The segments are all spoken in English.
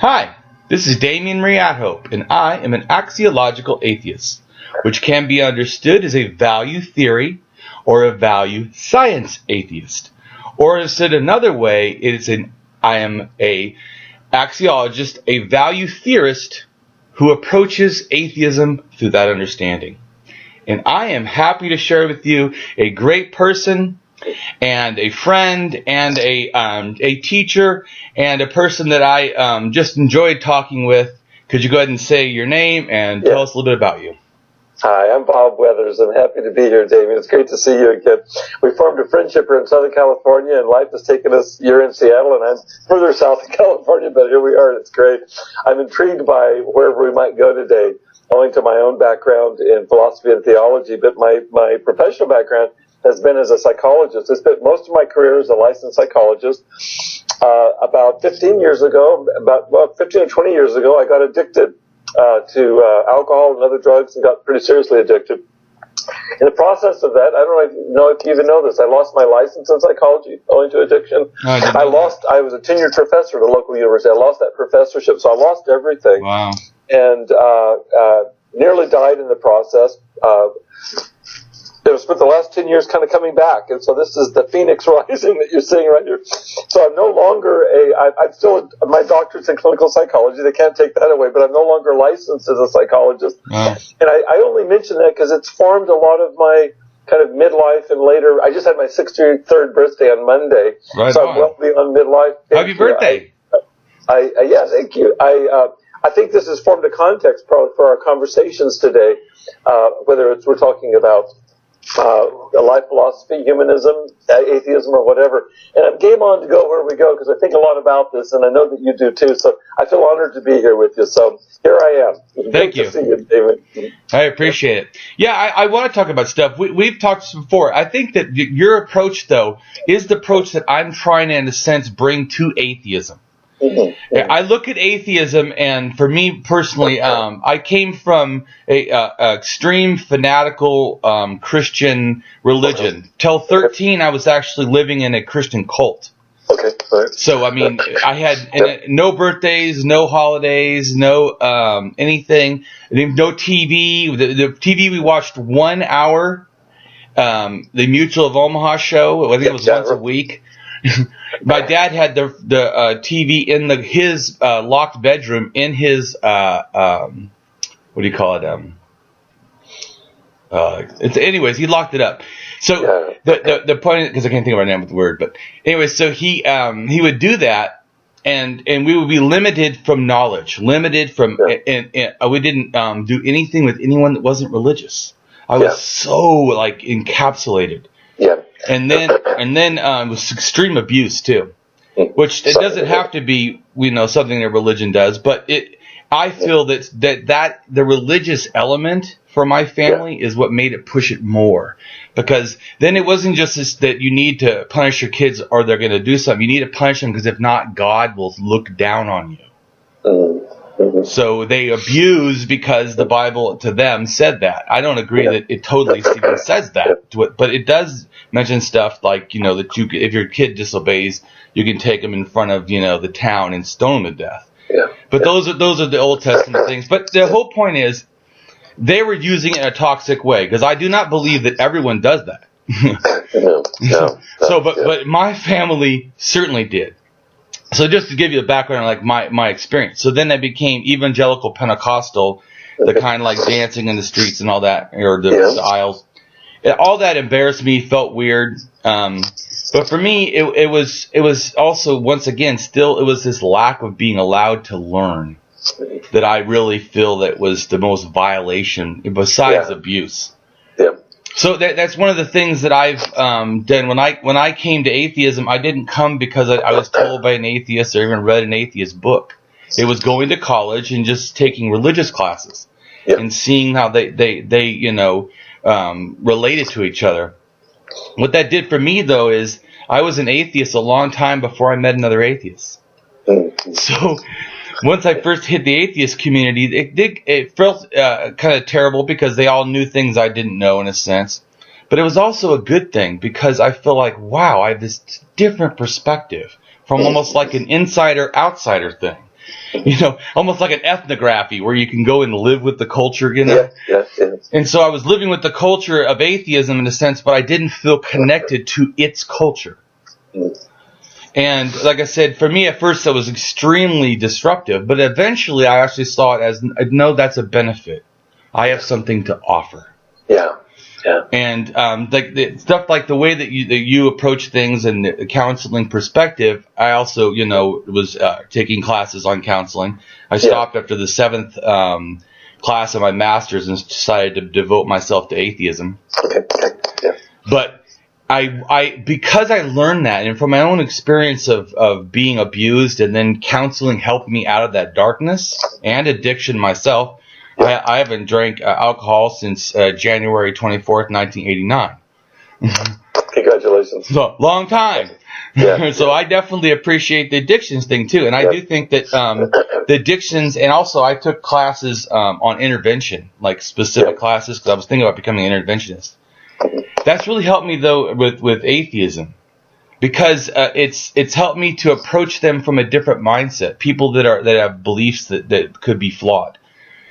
Hi, this is Damien from AtHope, and I am an axiological atheist, which can be understood as a value theory or a value science atheist. Or said another way, I am a axiologist, a value theorist who approaches atheism through that understanding. And I am happy to share with you a great person and a friend and a teacher and a person that I just enjoyed talking with. Could you go ahead and say your name and tell us a little bit about you? Hi, I'm Bob Weathers. I'm happy to be here, Damien. It's great to see you again. We formed a friendship here in Southern California, and life has taken us. You're in Seattle, and I'm further south in California, but here we are, and it's great. I'm intrigued by wherever we might go today, owing to my own background in philosophy and theology, but my professional background has been as a psychologist. I spent most of my career as a licensed psychologist. About 15 years ago, 15 or 20 years ago, I got addicted to alcohol and other drugs and got pretty seriously addicted. In the process of that, I don't know if you even know this, I lost my license in psychology owing to addiction. I was a tenured professor at a local university. I lost that professorship, so I lost everything. Wow. And nearly died in the process. I've spent the last 10 years kind of coming back, and so this is the phoenix rising that you're seeing right here. So I'm no longer I'm still, my doctorate's in clinical psychology, they can't take that away, but I'm no longer licensed as a psychologist. Wow. And I only mention that because it's formed a lot of my kind of midlife and later, I just had my 63rd birthday on Monday, right so I'm well beyond midlife. Happy birthday. Yeah, thank you. I think this has formed a context probably for our conversations today, whether we're talking about life philosophy, humanism, atheism, or whatever. And I'm game on to go where we go because I think a lot about this, and I know that you do too. So I feel honored to be here with you. So here I am. Thank you. To see you, David. I appreciate it. Yeah, I want to talk about stuff. We've talked before. I think that your approach, though, is the approach that I'm trying to, in a sense, bring to atheism. Mm-hmm. I look at atheism, and for me personally, I came from a extreme fanatical Christian religion. Till 13, I was actually living in a Christian cult. Okay. Right. So, I mean, I had no birthdays, no holidays, no anything, no TV. The TV we watched 1 hour, the Mutual of Omaha show. I think it was once a week. My dad had the TV in his locked bedroom in his what do you call it? Anyways, he locked it up. So the point, because I can't think of our name with the word, but anyway, so he would do that, and we would be limited from knowledge, limited from, and we didn't do anything with anyone that wasn't religious. I was so like encapsulated. Yeah. And then it was extreme abuse too, which it doesn't have to be, something that religion does, but I feel that the religious element for my family is what made it push it more, because then it wasn't just this, that you need to punish your kids or they're going to do something. You need to punish them because if not, God will look down on you. Mm-hmm. So they abuse because the Bible to them said that. I don't agree that it totally even says that, but it does mention stuff like, that if your kid disobeys, you can take them in front of, the town and stone them to death. Yeah. But those are the Old Testament things. But the whole point is they were using it in a toxic way, because I do not believe that everyone does that. But my family certainly did. So just to give you a background, like my experience. So then I became evangelical Pentecostal, the kind of like dancing in the streets and all that, or the aisles. All that embarrassed me, felt weird. But for me, it was also, once again, still, it was this lack of being allowed to learn that I really feel that was the most violation, besides abuse. Yeah. So that's one of the things that I've done. When I came to atheism, I didn't come because I was told by an atheist or even read an atheist book. It was going to college and just taking religious classes and seeing how they related to each other. What that did for me, though, is I was an atheist a long time before I met another atheist. So once I first hit the atheist community, it felt kind of terrible because they all knew things I didn't know, in a sense. But it was also a good thing because I feel like, wow, I have this different perspective from almost like an insider-outsider thing. almost like an ethnography where you can go and live with the culture, Yeah. And so I was living with the culture of atheism in a sense, but I didn't feel connected to its culture. And like I said, for me at first that was extremely disruptive, but eventually I actually saw it as, no, that's a benefit. I have something to offer. Yeah. And stuff like the way that you approach things and the counseling perspective, I also, was taking classes on counseling. I stopped after the 7th class of my master's and decided to devote myself to atheism. Okay. Yeah. But because I learned that, and from my own experience of being abused, and then counseling helped me out of that darkness and addiction myself. I haven't drank alcohol since January 24th, 1989. Congratulations. So, long time. Yeah. So I definitely appreciate the addictions thing too. And I do think that the addictions, and also I took classes on intervention, like specific classes, because I was thinking about becoming an interventionist. That's really helped me though with atheism, because it's helped me to approach them from a different mindset. People that have beliefs that could be flawed.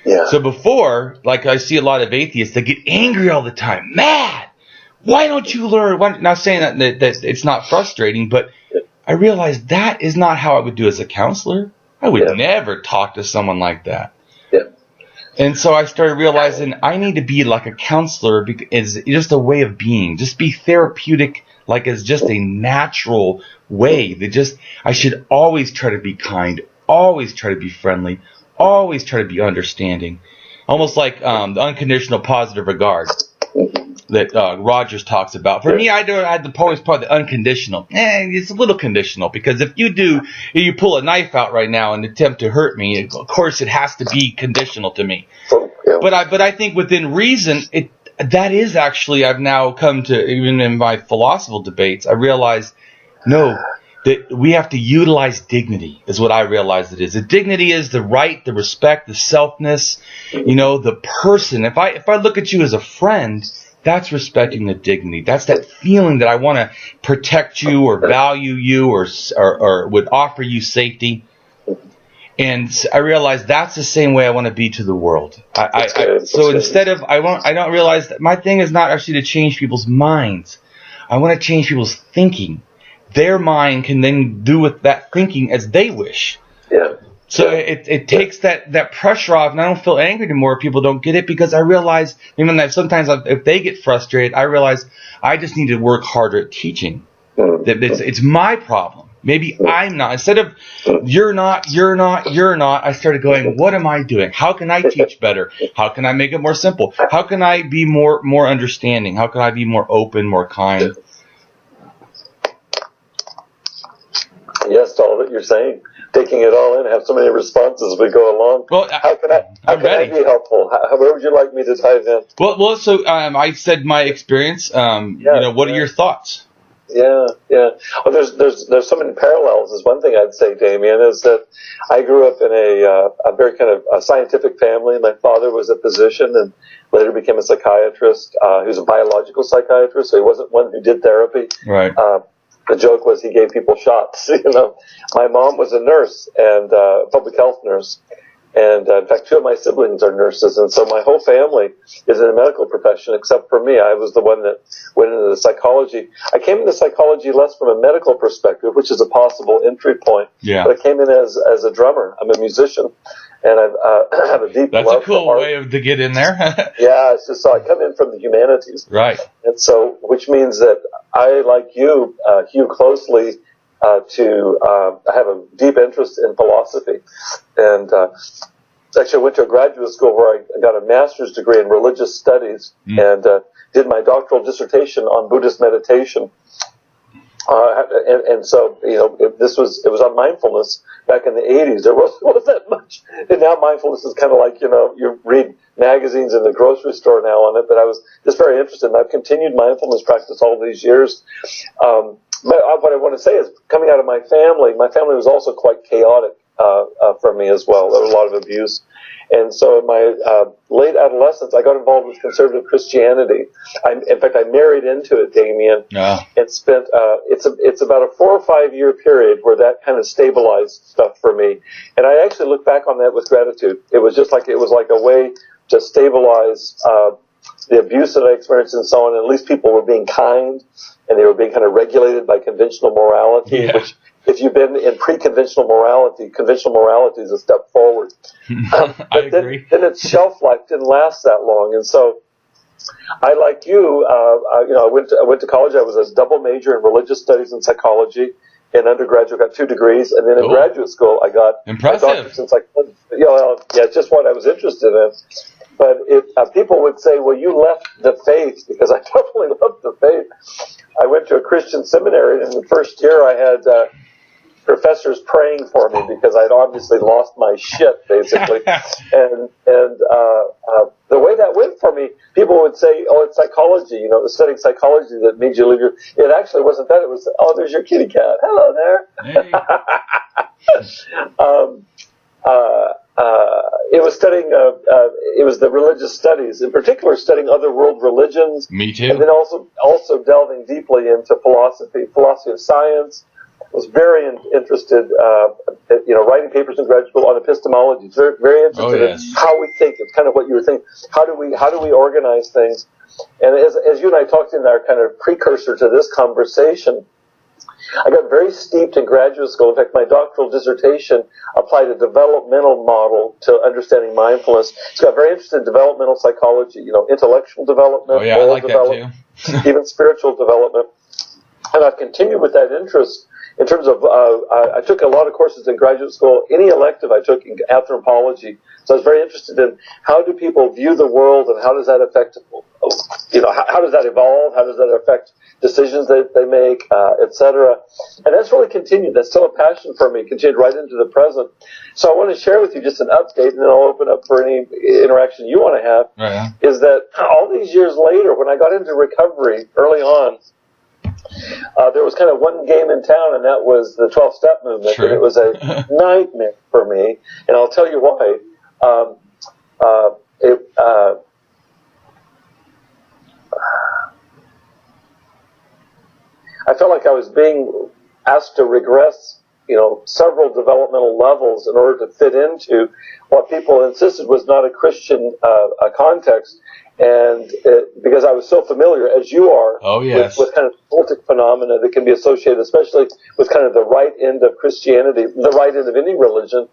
Yeah. So before, like I see a lot of atheists that get angry all the time, mad. Why don't you learn? Not saying that it's not frustrating, but I realized that is not how I would do as a counselor. I would never talk to someone like that. Yeah. And so I started realizing I need to be like a counselor because it's just a way of being. Just be therapeutic, like it's just a natural way. I should always try to be kind, always try to be friendly, always try to be understanding. Almost like the unconditional positive regard that Rogers talks about. For me, I had the always part of the unconditional. It's a little conditional, because if you pull a knife out right now and attempt to hurt me, of course it has to be conditional to me. But I think within reason, that is actually, I've now come to, even in my philosophical debates, I realize, no, that we have to utilize dignity is what I realize it is. The dignity is the right, the respect, the selfness, the person. If I look at you as a friend, that's respecting the dignity. That's that feeling that I want to protect you or value you or would offer you safety. And I realize that's the same way I want to be to the world. So instead of, I don't realize that my thing is not actually to change people's minds. I want to change people's thinking. Their mind can then do with that thinking as they wish. Yeah. So it takes that pressure off, and I don't feel angry anymore if people don't get it, because I realize, even that sometimes if they get frustrated, I realize I just need to work harder at teaching. It's my problem. Maybe I'm not. Instead of you're not, I started going, what am I doing? How can I teach better? How can I make it more simple? How can I be more understanding? How can I be more open, more kind? Yes, to all that you're saying. Taking it all in, have so many responses as we go along. Well, how can I be helpful? Where would you like me to dive in? Well, so I said my experience. What are your thoughts? Yeah. Well, there's so many parallels. Is one thing I'd say, Damien, is that I grew up in a very kind of a scientific family. My father was a physician and later became a psychiatrist. He was a biological psychiatrist, so he wasn't one who did therapy. Right. The joke was he gave people shots. My mom was a nurse and public health nurse, and in fact, 2 of my siblings are nurses, and so my whole family is in the medical profession except for me. I was the one that went into the psychology. I came into psychology less from a medical perspective, which is a possible entry point. Yeah. But I came in as a drummer. I'm a musician, and I have a deep love for art. That's a cool way to get in there. Yeah, it's just so I come in from the humanities. Right. And so, which means that I, like you, hew closely to have a deep interest in philosophy. And actually I went to a graduate school where I got a master's degree in religious studies and did my doctoral dissertation on Buddhist meditation. And so, it was on mindfulness back in the 80s. There wasn't that much. And now mindfulness is kind of like, you read magazines in the grocery store now on it, but I was just very interested, and I've continued mindfulness practice all these years. But what I want to say is, coming out of my family was also quite chaotic. from me as well. There was a lot of abuse. And so in my late adolescence, I got involved with conservative Christianity. In fact, I married into it, Damien, and spent, it's about a 4 or 5 year period where that kind of stabilized stuff for me. And I actually look back on that with gratitude. It was like a way to stabilize the abuse that I experienced and so on. And at least people were being kind, and they were being kind of regulated by conventional morality, which, if you've been in pre-conventional morality, conventional morality is a step forward. I agree. Then its shelf life didn't last that long, and so I, like you, I went to college. I was a double major in religious studies and psychology. In undergraduate, got 2 degrees, and then in graduate school, I got impressive. Since just what I was interested in. But people would say, "Well, you left the faith," because I definitely left the faith. I went to a Christian seminary, and in the first year, I had professors praying for me because I'd obviously lost my shit, basically. and the way that went for me, people would say, "Oh, it's psychology. It was studying psychology that made you leave your." It actually wasn't that. It was, "Oh, there's your kitty cat. Hello there." Hey. It was studying. It was the religious studies, in particular, studying other world religions. Me too. And then also delving deeply into philosophy of science. I was very interested, writing papers in graduate school on epistemology. Very, very interested in how we think. It's kind of what you were thinking. How do we organize things? And as you and I talked in our kind of precursor to this conversation, I got very steeped in graduate school. In fact, my doctoral dissertation applied a developmental model to understanding mindfulness. So I got very interested in developmental psychology, intellectual development, moral I like development, that too. even spiritual development. And I've continued with that interest in terms of, I took a lot of courses in graduate school. Any elective I took in Anthropology. So I was very interested in how do people view the world, and how does that affect, how does that evolve? How does that affect decisions that they make, etc. And that's really continued. That's still a passion for me, continued right into the present. So I want to share with you just an update, and then I'll open up for any interaction you want to have. Right. Is that all these years later, when I got into recovery early on, there was kind of one game in town, and that was the 12-step movement. Sure. And it was a nightmare for me, and I'll tell you why. I felt like I was being asked to regress, several developmental levels in order to fit into what people insisted was not a Christian context. And because I was so familiar, as you are, with kind of cultic phenomena that can be associated, especially with kind of the right end of Christianity, the right end of any religion,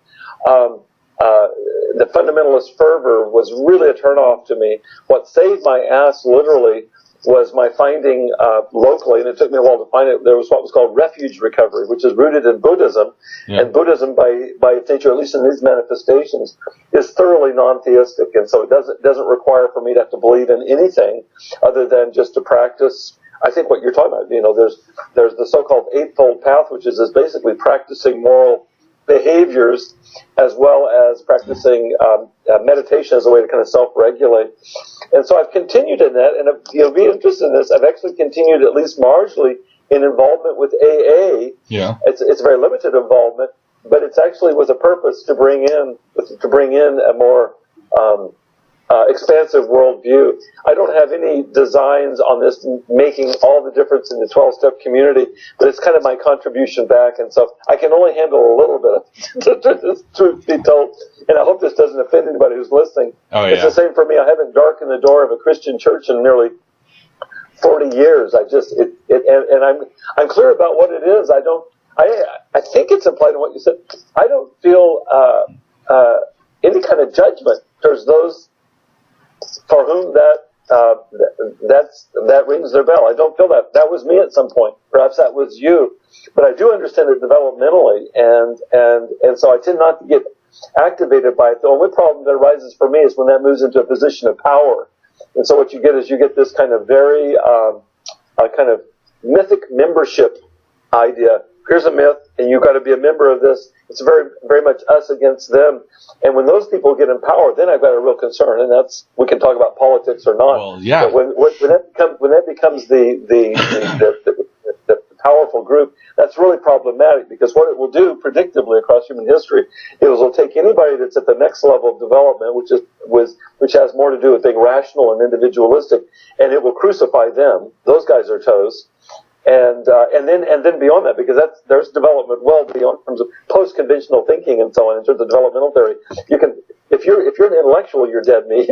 the fundamentalist fervor was really a turnoff to me. What saved my ass, literally, was my finding locally, and it took me a while to find it. There was what was called refuge recovery, which is rooted in Buddhism, and Buddhism, by its nature, at least in these manifestations, is thoroughly non-theistic, and so it doesn't require for me to have to believe in anything other than just to practice. I think what you're talking about, there's the so-called Eightfold Path, which is basically practicing moral behaviors as well as practicing meditation as a way to kind of self-regulate. And so I've continued in that, and if you'll be interested in this, I've actually continued at least marginally in involvement with AA. Yeah. It's very limited involvement, but it's actually with a purpose to bring in a more expansive worldview. I don't have any designs on this making all the difference in the 12-step community, but it's kind of my contribution back, and so I can only handle a little bit of this, truth be told, and I hope this doesn't offend anybody who's listening. It's the same for me. I haven't darkened the door of a Christian church in nearly 40 years. And I'm clear about what it is. I think it's implied in what you said. I don't feel any kind of judgment towards those for whom that rings their bell. I don't feel that. That was me at some point. Perhaps that was you. But I do understand it developmentally, and so I tend not to get activated by it. The only problem that arises for me is when that moves into a position of power. And so what you get is this kind of very kind of mythic membership idea. Here's a myth, and you've got to be a member of this. It's very, very much us against them. And when those people get in power, then I've got a real concern, and we can talk about politics or not. Well, yeah. But when that becomes the powerful group, that's really problematic, because what it will do predictably across human history is it'll take anybody that's at the next level of development, which has more to do with being rational and individualistic, and it will crucify them. Those guys are toast. And then beyond that, because there's development well beyond in terms of post-conventional thinking and so on, in terms of developmental theory. You can, if you're an intellectual, you're dead meat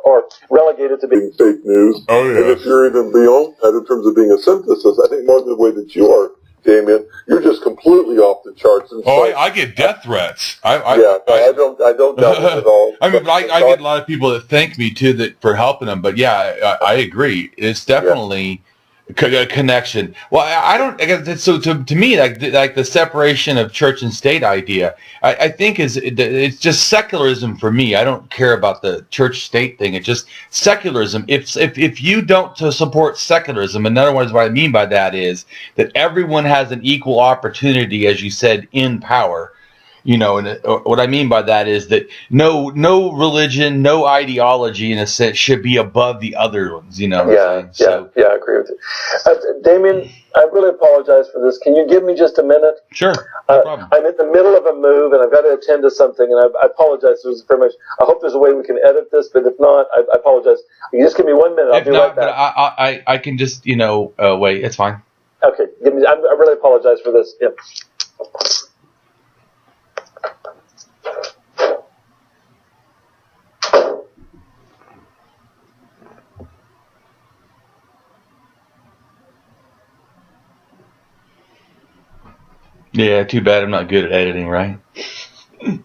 or relegated to being fake news. Oh, yeah. And if you're even beyond that in terms of being a synthesis, I think more than the way that you are, Damien, you're just completely off the charts. And so, I get death threats. I don't doubt it at all. I mean, I get a lot of people that thank me too for helping them. But yeah, I agree. It's definitely a connection. Well, I don't. So to me, like the separation of church and state idea, I think it's just secularism for me. I don't care about the church-state thing. It's just secularism. If you don't support secularism, in other words, what I mean by that is that everyone has an equal opportunity, as you said, in power. You know, and what I mean by that is that no religion, no ideology, in a sense, should be above the other ones. You know. I agree with you, Damien. I really apologize for this. Can you give me just a minute? Sure. No problem. I'm in the middle of a move, and I've got to attend to something, and I apologize. Very much. I hope there's a way we can edit this, but if not, I apologize. You just give me 1 minute. I'll be right back. But I can just wait. It's fine. Okay. I really apologize for this. Yeah. Yeah, too bad I'm not good at editing, right? Then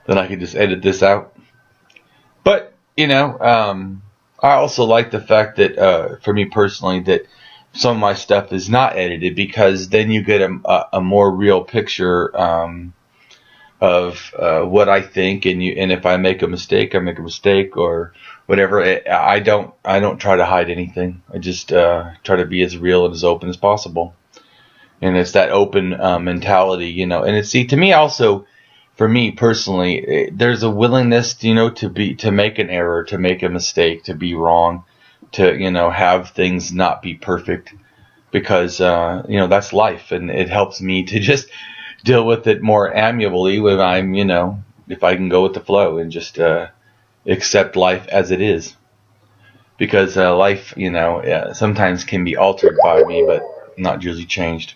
I could just edit this out. But, I also like the fact that, for me personally, that some of my stuff is not edited, because then you get a more real picture of what I think, and if I make a mistake, I make a mistake, or whatever. I don't try to hide anything. I just try to be as real and as open as possible. And it's that open mentality, and it's, to me also, for me personally, there's a willingness, to make an error, to make a mistake, to be wrong, to, have things not be perfect, because, that's life, and it helps me to just deal with it more amiably when I'm, if I can go with the flow and just accept life as it is. Because life, sometimes can be altered by me, but not usually changed.